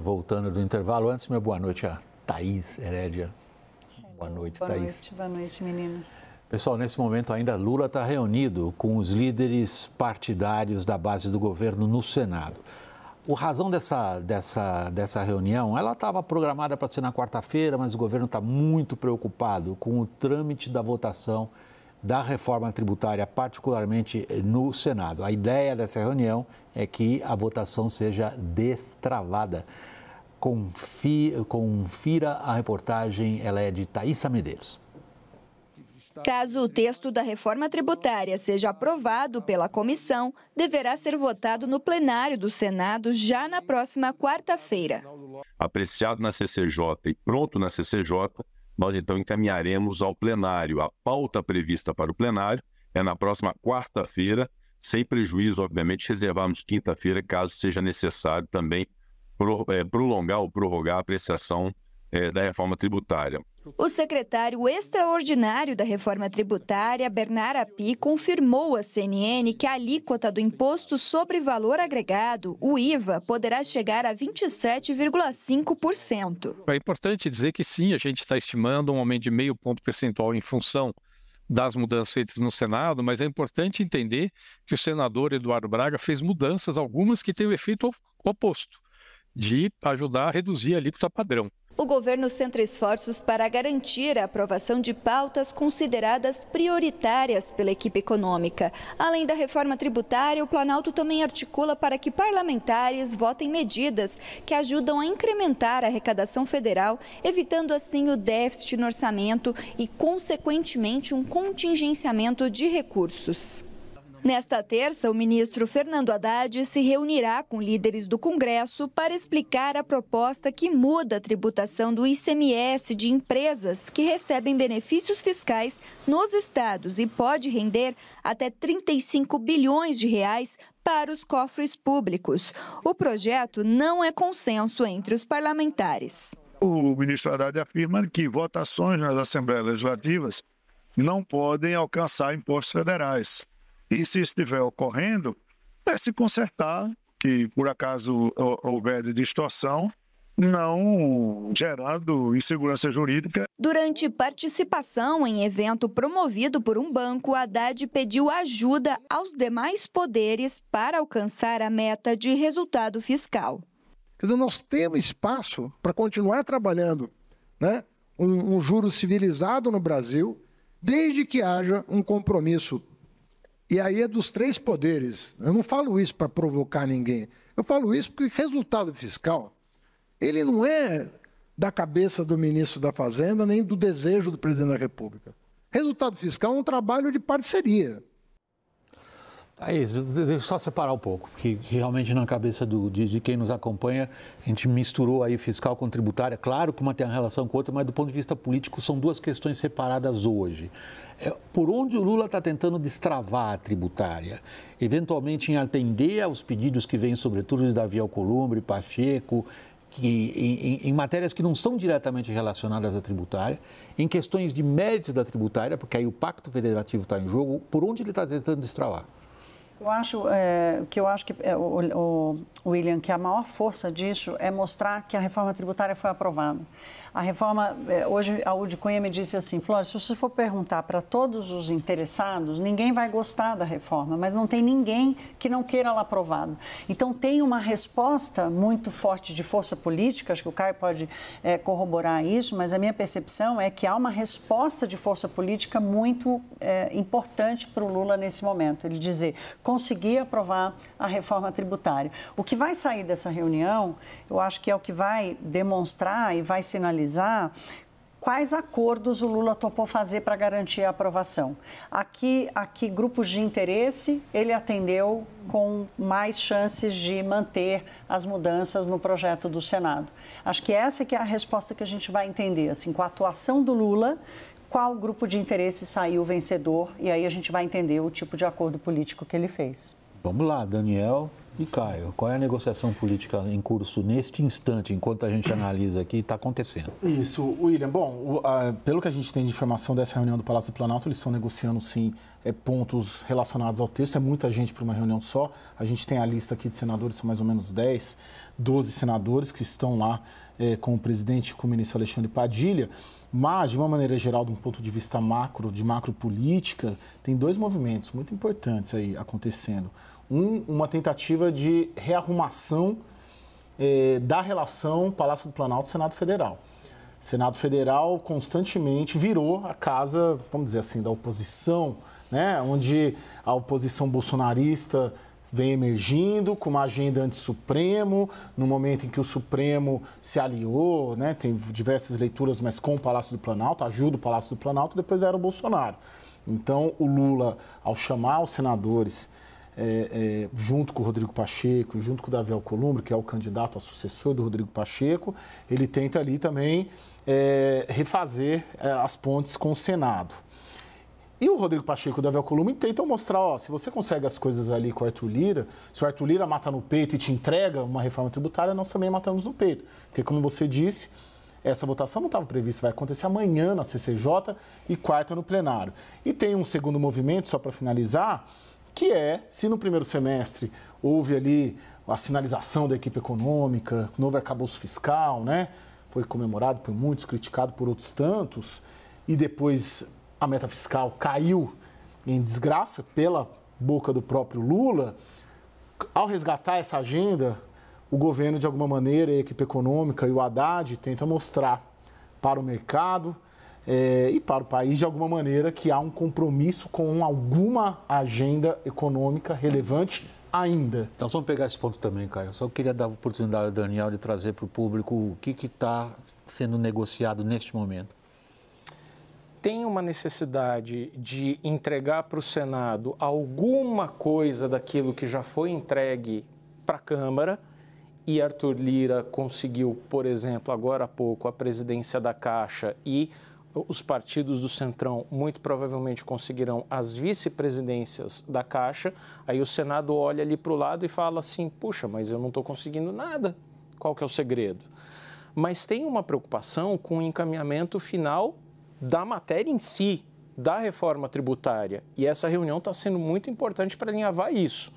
Voltando do intervalo, antes, meu boa noite a Thaís Herédia. Boa noite, Thaís. Boa noite, meninas. Pessoal, nesse momento ainda Lula está reunido com os líderes partidários da base do governo no Senado. A razão dessa reunião, ela estava programada para ser na quarta-feira, mas o governo está muito preocupado com o trâmite da votação da reforma tributária, particularmente no Senado. A ideia dessa reunião é que a votação seja destravada. Confira a reportagem, ela é de Thaísa Medeiros. Caso o texto da reforma tributária seja aprovado pela comissão, deverá ser votado no plenário do Senado já na próxima quarta-feira. Apreciado na CCJ e pronto na CCJ, nós então encaminharemos ao plenário. A pauta prevista para o plenário é na próxima quarta-feira, sem prejuízo, obviamente, reservarmos quinta-feira, caso seja necessário também prolongar ou prorrogar a apreciação da reforma tributária. O secretário extraordinário da reforma tributária, Bernard Api, confirmou à CNN que a alíquota do Imposto sobre Valor Agregado, o IVA, poderá chegar a 27,5%. É importante dizer que sim, a gente está estimando um aumento de 0,5 ponto percentual em função das mudanças feitas no Senado, mas é importante entender que o senador Eduardo Braga fez mudanças, algumas que têm o efeito oposto, de ajudar a reduzir a alíquota padrão. O governo centra esforços para garantir a aprovação de pautas consideradas prioritárias pela equipe econômica. Além da reforma tributária, o Planalto também articula para que parlamentares votem medidas que ajudam a incrementar a arrecadação federal, evitando assim o déficit no orçamento e, consequentemente, um contingenciamento de recursos. Nesta terça, o ministro Fernando Haddad se reunirá com líderes do Congresso para explicar a proposta que muda a tributação do ICMS de empresas que recebem benefícios fiscais nos estados e pode render até 35 bilhões de reais para os cofres públicos. O projeto não é consenso entre os parlamentares. O ministro Haddad afirma que votações nas Assembleias Legislativas não podem alcançar impostos federais. E se estiver ocorrendo, é se consertar, que por acaso houver de distorção, não gerando insegurança jurídica. Durante participação em evento promovido por um banco, Haddad pediu ajuda aos demais poderes para alcançar a meta de resultado fiscal. Quer dizer, nós temos espaço para continuar trabalhando, né? um juro civilizado no Brasil, desde que haja um compromisso. E aí é dos três poderes. Eu não falo isso para provocar ninguém. Eu falo isso porque resultado fiscal, ele não é da cabeça do ministro da Fazenda, nem do desejo do presidente da República. Resultado fiscal é um trabalho de parceria. Deixa eu só separar um pouco, porque realmente na cabeça de quem nos acompanha, a gente misturou aí fiscal com tributária. Claro que uma tem uma relação com outra, mas do ponto de vista político são duas questões separadas hoje. Por onde o Lula está tentando destravar a tributária? Eventualmente em atender aos pedidos que vêm, sobretudo de Davi Alcolumbre, Pacheco, em matérias que não são diretamente relacionadas à tributária, em questões de méritos da tributária, porque aí o Pacto Federativo está em jogo. Por onde ele está tentando destravar? Eu acho que William, que a maior força disso é mostrar que a reforma tributária foi aprovada. A reforma, hoje a Udi Cunha me disse assim, Flores, se você for perguntar para todos os interessados, ninguém vai gostar da reforma, mas não tem ninguém que não queira ela aprovada. Então tem uma resposta muito forte de força política, acho que o Caio pode corroborar isso, mas a minha percepção é que há uma resposta de força política muito importante para o Lula nesse momento. Ele dizer, conseguir aprovar a reforma tributária. O que vai sair dessa reunião, eu acho que é o que vai demonstrar e vai sinalizar quais acordos o Lula topou fazer para garantir a aprovação. Aqui, grupos de interesse, ele atendeu com mais chances de manter as mudanças no projeto do Senado. Acho que essa que é a resposta que a gente vai entender, assim, com a atuação do Lula, qual grupo de interesse saiu vencedor, e aí a gente vai entender o tipo de acordo político que ele fez. Vamos lá, Daniel, E, Caio, qual é a negociação política em curso neste instante, enquanto a gente analisa aqui, está acontecendo? Isso, William. Bom, pelo que a gente tem de informação dessa reunião do Palácio do Planalto, eles estão negociando, sim, pontos relacionados ao texto. É muita gente para uma reunião só. A gente tem a lista aqui de senadores, são mais ou menos 10, 12 senadores que estão lá com o presidente e com o ministro Alexandre Padilha. Mas, de uma maneira geral, de um ponto de vista macro, de macropolítica, tem dois movimentos muito importantes aí acontecendo. Uma tentativa de rearrumação da relação Palácio do Planalto e Senado Federal. O Senado Federal constantemente virou a casa, vamos dizer assim, da oposição, né? Onde a oposição bolsonarista vem emergindo com uma agenda anti-Supremo, no momento em que o Supremo se aliou, né? Tem diversas leituras, mas com o Palácio do Planalto, ajuda o Palácio do Planalto, depois era o Bolsonaro. Então, o Lula, ao chamar os senadores, junto com o Rodrigo Pacheco, junto com o Davi Alcolumbre, que é o candidato a sucessor do Rodrigo Pacheco, ele tenta ali também refazer as pontes com o Senado. E o Rodrigo Pacheco e o Davi Alcolumbre tentam mostrar, se você consegue as coisas ali com o Arthur Lira, se o Arthur Lira mata no peito e te entrega uma reforma tributária, nós também matamos no peito. Porque, como você disse, essa votação não estava prevista, vai acontecer amanhã na CCJ e quarta no plenário. E tem um segundo movimento, só para finalizar, que se no primeiro semestre houve ali a sinalização da equipe econômica, novo arcabouço fiscal, né? Foi comemorado por muitos, criticado por outros tantos, e depois a meta fiscal caiu em desgraça pela boca do próprio Lula. Ao resgatar essa agenda, o governo, de alguma maneira, a equipe econômica e o Haddad tenta mostrar para o mercado e para o país, de alguma maneira, que há um compromisso com alguma agenda econômica relevante ainda. Então, vamos pegar esse ponto também, Caio. Só queria dar a oportunidade ao Daniel de trazer para o público o que está sendo negociado neste momento. Tem uma necessidade de entregar para o Senado alguma coisa daquilo que já foi entregue para a Câmara, e Arthur Lira conseguiu, por exemplo, agora há pouco, a presidência da Caixa, e os partidos do Centrão muito provavelmente conseguirão as vice-presidências da Caixa. Aí o Senado olha ali para o lado e fala assim, puxa, mas eu não estou conseguindo nada. Qual que é o segredo? Mas tem uma preocupação com o encaminhamento final da matéria em si, da reforma tributária. E essa reunião está sendo muito importante para alinhavar isso,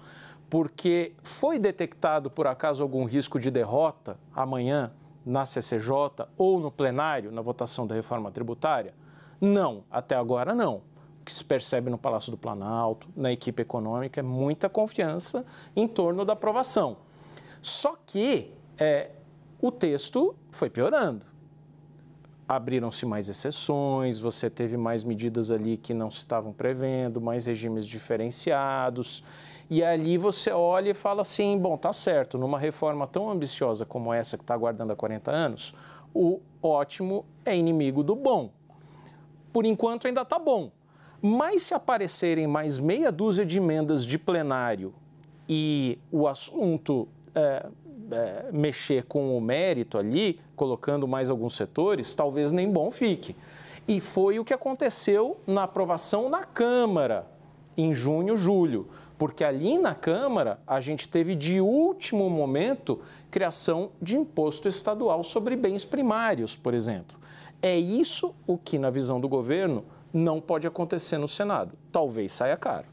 porque foi detectado, por acaso, algum risco de derrota amanhã na CCJ ou no plenário, na votação da reforma tributária? Não, até agora não. O que se percebe no Palácio do Planalto, na equipe econômica, é muita confiança em torno da aprovação. Só que o texto foi piorando. Abriram-se mais exceções, você teve mais medidas ali que não se estavam prevendo, mais regimes diferenciados. E ali você olha e fala assim, bom, tá certo, numa reforma tão ambiciosa como essa que está aguardando há 40 anos, o ótimo é inimigo do bom. Por enquanto ainda está bom. Mas se aparecerem mais meia dúzia de emendas de plenário e o assunto mexer com o mérito ali, colocando mais alguns setores, talvez nem bom fique. E foi o que aconteceu na aprovação na Câmara, em junho, julho. Porque ali na Câmara, a gente teve de último momento criação de imposto estadual sobre bens primários, por exemplo. É isso o que, na visão do governo, não pode acontecer no Senado. Talvez saia caro.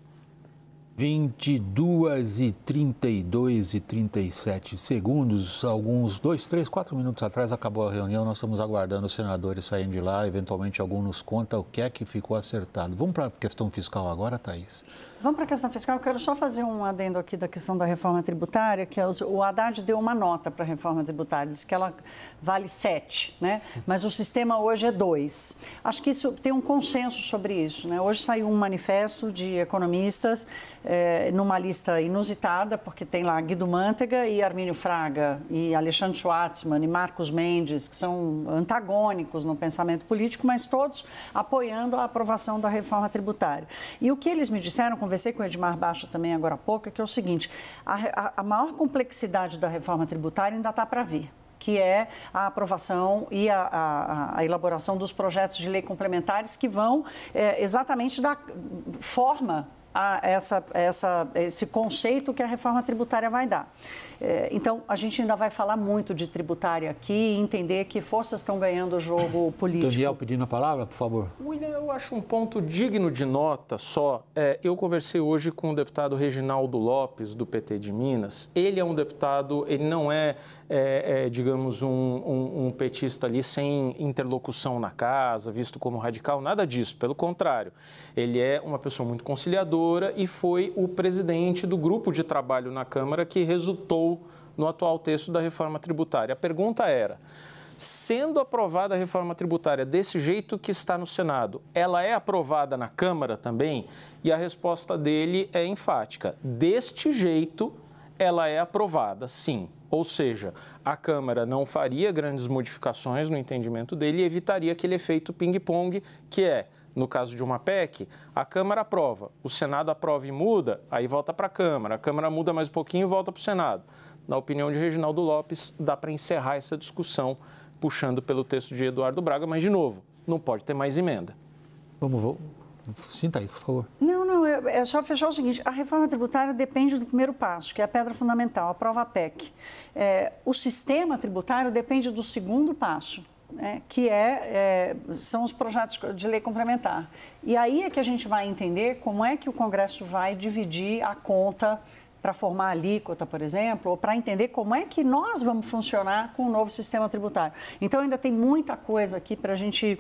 22h32 e 37 segundos, alguns 2, 3, 4 minutos atrás acabou a reunião, nós estamos aguardando os senadores saírem de lá, eventualmente algum nos conta o que é que ficou acertado. Vamos para a questão fiscal agora, Thaís? Vamos para a questão fiscal. Eu quero só fazer um adendo aqui da questão da reforma tributária, que o Haddad deu uma nota para a reforma tributária, disse que ela vale 7, né? Mas o sistema hoje é 2. Acho que isso tem um consenso sobre isso, né? Hoje saiu um manifesto de economistas, numa lista inusitada, porque tem lá Guido Mantega e Armínio Fraga, e Alexandre Schwartzman e Marcos Mendes, que são antagônicos no pensamento político, mas todos apoiando a aprovação da reforma tributária. E o que eles me disseram, conversei com o Edmar Baixa também agora há pouco, é que é o seguinte, a maior complexidade da reforma tributária ainda está para vir, que é a aprovação e a elaboração dos projetos de lei complementares que vão exatamente dar forma esse conceito que a reforma tributária vai dar. Então, a gente ainda vai falar muito de tributária aqui e entender que forças estão ganhando o jogo político. Daniel pedindo a palavra, por favor. William, eu acho um ponto digno de nota só. Eu conversei hoje com o deputado Reginaldo Lopes, do PT de Minas. Ele é um deputado, ele não digamos, um petista ali sem interlocução na casa, visto como radical, nada disso, pelo contrário. Ele é uma pessoa muito conciliadora e foi o presidente do grupo de trabalho na Câmara que resultou no atual texto da reforma tributária. A pergunta era, sendo aprovada a reforma tributária desse jeito que está no Senado, ela é aprovada na Câmara também? E a resposta dele é enfática. Deste jeito, ela é aprovada, sim. Ou seja, a Câmara não faria grandes modificações no entendimento dele e evitaria aquele efeito ping-pong que é, no caso de uma PEC, a Câmara aprova, o Senado aprova e muda, aí volta para a Câmara muda mais um pouquinho e volta para o Senado. Na opinião de Reginaldo Lopes, dá para encerrar essa discussão puxando pelo texto de Eduardo Braga, mas, de novo, não pode ter mais emenda. Sinta aí, por favor. Não, é só fechar o seguinte, a reforma tributária depende do primeiro passo, que é a pedra fundamental, aprova a PEC. O sistema tributário depende do segundo passo, que são os projetos de lei complementar. E aí é que a gente vai entender como é que o Congresso vai dividir a conta para formar a alíquota, por exemplo, ou para entender como é que nós vamos funcionar com o novo sistema tributário. Então, ainda tem muita coisa aqui para a gente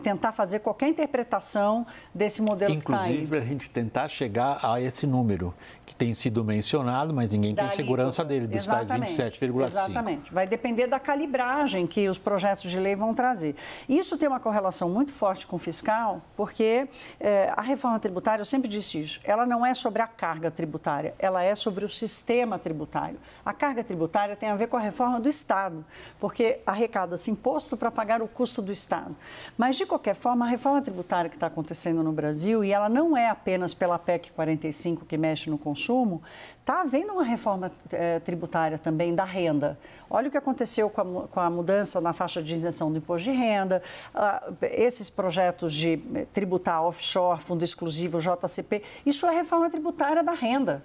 tentar fazer qualquer interpretação desse modelo que está aí. Inclusive, para a gente tentar chegar a esse número que tem sido mencionado, mas ninguém tem segurança dele, dos tais 27,5%. Exatamente. Vai depender da calibragem que os projetos de lei vão trazer. Isso tem uma correlação muito forte com o fiscal, porque a reforma tributária, eu sempre disse isso, ela não é sobre a carga tributária, ela é sobre o sistema tributário. A carga tributária tem a ver com a reforma do Estado, porque arrecada-se imposto para pagar o custo do Estado. Mas, de qualquer forma, a reforma tributária que está acontecendo no Brasil, e ela não é apenas pela PEC 45 que mexe no consumo, está havendo uma reforma tributária também da renda. Olha o que aconteceu com a mudança na faixa de isenção do imposto de renda, esses projetos de tributar offshore, fundo exclusivo, JCP, isso é reforma tributária da renda.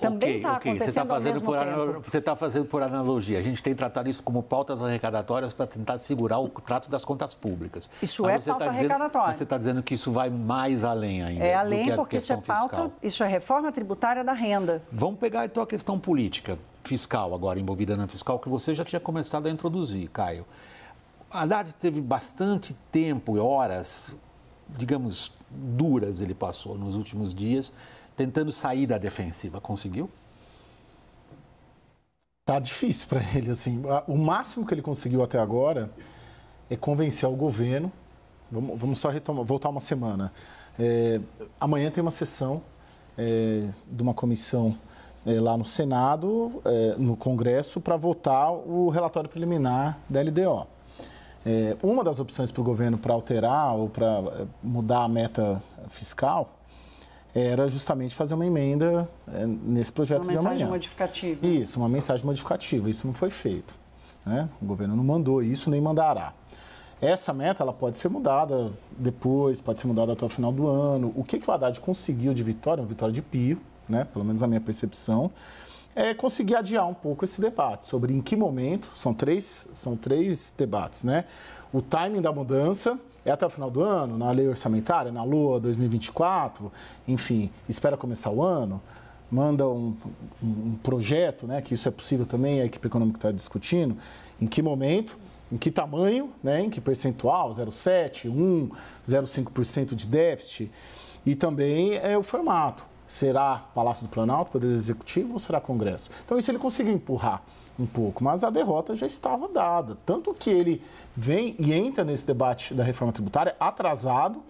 Também está acontecendo ao mesmo tempo. Você está fazendo por analogia. A gente tem tratado isso como pautas arrecadatórias para tentar segurar o trato das contas públicas. Isso é pauta arrecadatória. Mas você está dizendo que isso vai mais além ainda. É além porque isso é pauta, isso é reforma tributária da renda. Vamos pegar então a questão política, fiscal agora, envolvida na fiscal, que você já tinha começado a introduzir, Caio. A Haddad teve bastante tempo e horas, digamos, duras ele passou nos últimos dias, tentando sair da defensiva. Conseguiu? Tá difícil para ele, assim. O máximo que ele conseguiu até agora é convencer o governo. Vamos só voltar uma semana. Amanhã tem uma sessão de uma comissão lá no Senado, no Congresso, para votar o relatório preliminar da LDO. Uma das opções para o governo para alterar ou para mudar a meta fiscal era justamente fazer uma emenda nesse projeto de amanhã. Uma mensagem modificativa. Isso, uma mensagem modificativa. Isso não foi feito, né? O governo não mandou isso, nem mandará. Essa meta ela pode ser mudada depois, pode ser mudada até o final do ano. O que o Haddad conseguiu de vitória, uma vitória de pio, né? Pelo menos a minha percepção, é conseguir adiar um pouco esse debate sobre em que momento, são três debates, né? O timing da mudança é até o final do ano, na lei orçamentária, na LOA 2024, enfim, espera começar o ano, manda um projeto, né, que isso é possível também, a equipe econômica está discutindo, em que momento, em que tamanho, né, em que percentual, 0,7%, 1%, 0,5% de déficit, e também o formato. Será Palácio do Planalto, Poder Executivo, ou será Congresso? Então, isso ele conseguiu empurrar um pouco, mas a derrota já estava dada. Tanto que ele vem e entra nesse debate da reforma tributária atrasado,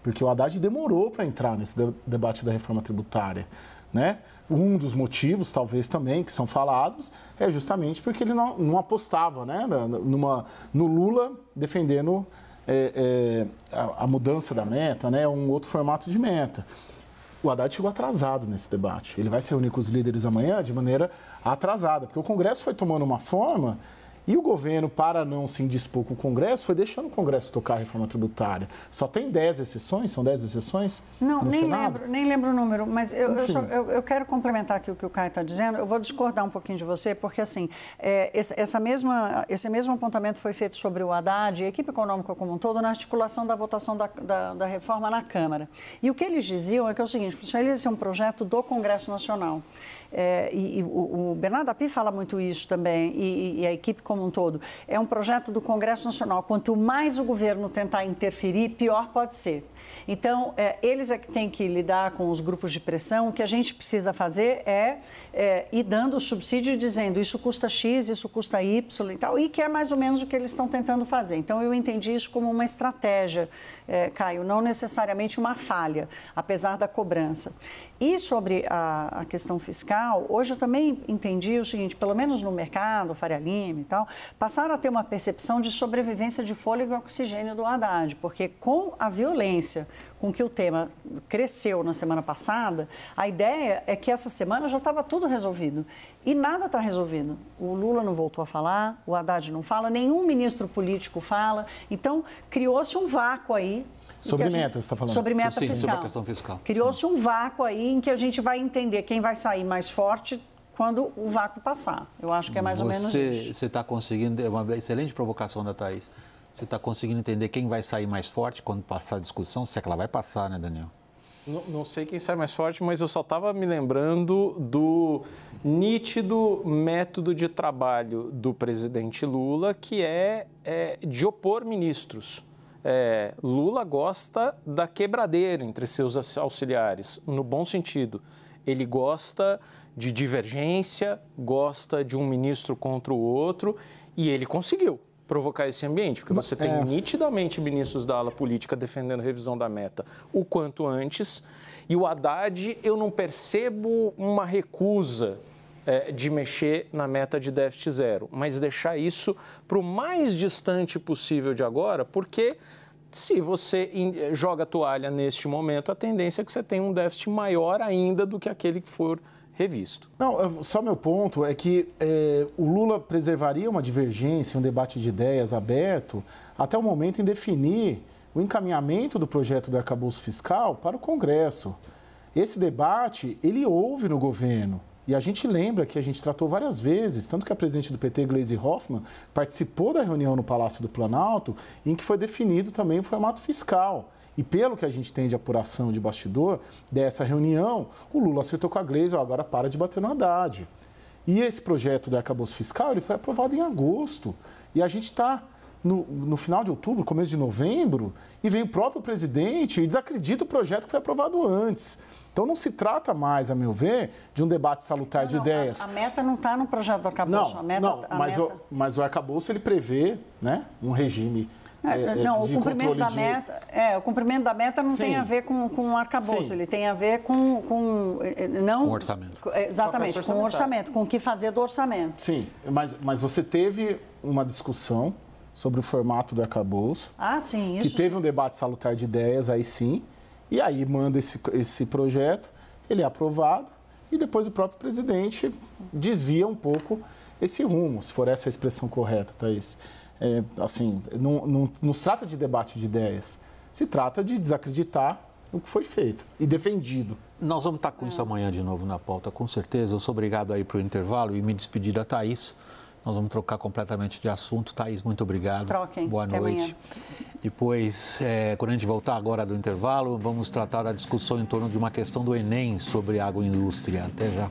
porque o Haddad demorou para entrar nesse debate da reforma tributária, né? Um dos motivos, talvez também, que são falados, é justamente porque ele não apostava, né, no Lula defendendo a mudança da meta, né, um outro formato de meta. O Haddad chegou atrasado nesse debate. Ele vai se reunir com os líderes amanhã de maneira atrasada, porque o Congresso foi tomando uma forma E o governo, para não se indispor com o Congresso, foi deixando o Congresso tocar a reforma tributária. Só tem 10 exceções? São 10 exceções? Não, no Senado? nem lembro o número, mas eu quero complementar aqui o que o Caio está dizendo. Eu vou discordar um pouquinho de você, porque assim, esse mesmo apontamento foi feito sobre o Haddad e a equipe econômica como um todo na articulação da votação da reforma na Câmara. E o que eles diziam é que é o seguinte, esse é um projeto do Congresso Nacional. O Bernardo Api fala muito isso também, e a equipe como um todo. É um projeto do Congresso Nacional. Quanto mais o governo tentar interferir, pior pode ser. Então, eles é que têm que lidar com os grupos de pressão. O que a gente precisa fazer é ir dando o subsídio e dizendo isso custa X, isso custa Y e tal, e que é mais ou menos o que eles estão tentando fazer. Então, eu entendi isso como uma estratégia, Caio, não necessariamente uma falha, apesar da cobrança. E sobre a questão fiscal, hoje eu também entendi o seguinte, pelo menos no mercado, Faria Lima e tal, passaram a ter uma percepção de sobrevivência de fôlego e oxigênio do Haddad, porque com a violência com que o tema cresceu na semana passada, a ideia é que essa semana já estava tudo resolvido. E nada está resolvido. O Lula não voltou a falar, o Haddad não fala, nenhum ministro político fala. Então, criou-se um vácuo aí. Sobre meta, você está falando? Sobre meta fiscal. Sobre a questão fiscal. Criou-se um vácuo aí em que a gente vai entender quem vai sair mais forte quando o vácuo passar. Eu acho que é mais ou menos isso. Você está conseguindo, é uma excelente provocação da Thaís. Você está conseguindo entender quem vai sair mais forte quando passar a discussão? Se é que ela vai passar, né, Daniel? Não sei quem sai mais forte, mas eu só estava me lembrando do nítido método de trabalho do presidente Lula, que é de opor ministros. Lula gosta da quebradeira entre seus auxiliares, no bom sentido. Ele gosta de divergência, gosta de um ministro contra o outro, e ele conseguiu provocar esse ambiente, porque você tem nitidamente ministros da ala política defendendo a revisão da meta o quanto antes, e o Haddad, eu não percebo uma recusa de mexer na meta de déficit zero, mas deixar isso para o mais distante possível de agora, porque se você joga a toalha neste momento, a tendência é que você tenha um déficit maior ainda do que aquele que for revisto. Não, só meu ponto é que o Lula preservaria uma divergência, um debate de ideias aberto até o momento em definir o encaminhamento do projeto do arcabouço fiscal para o Congresso. Esse debate, ele houve no governo. E a gente lembra que a gente tratou várias vezes, tanto que a presidente do PT, Gleisi Hoffmann, participou da reunião no Palácio do Planalto, em que foi definido também o formato fiscal. E pelo que a gente tem de apuração de bastidor dessa reunião, o Lula acertou com a Gleisi, agora para de bater no Haddad. E esse projeto do arcabouço fiscal, ele foi aprovado em agosto. E a gente está no final de outubro, começo de novembro, e vem o próprio presidente e desacredita o projeto que foi aprovado antes. Então, não se trata mais, a meu ver, de um debate salutar de ideias. A meta não está no projeto do arcabouço. Mas o arcabouço, ele prevê, né, um regime o cumprimento da meta. O cumprimento da meta não tem a ver com o arcabouço, ele tem a ver com o orçamento. Exatamente, com o orçamento, com o que fazer do orçamento. Sim, mas você teve uma discussão sobre o formato do arcabouço. Ah, sim, isso. Que teve um debate salutar de ideias, aí sim. E aí manda esse projeto, ele é aprovado e depois o próprio presidente desvia um pouco esse rumo, se for essa a expressão correta, Thaís. Não se trata de debate de ideias, se trata de desacreditar o que foi feito e defendido. Nós vamos estar com isso amanhã de novo na pauta, com certeza. Eu sou obrigado a ir para o intervalo e me despedir da Thaís. Nós vamos trocar completamente de assunto. Thaís, muito obrigado. Troquem. Boa noite. Depois, quando a gente voltar agora do intervalo, vamos tratar da discussão em torno de uma questão do Enem sobre agroindústria. Até já.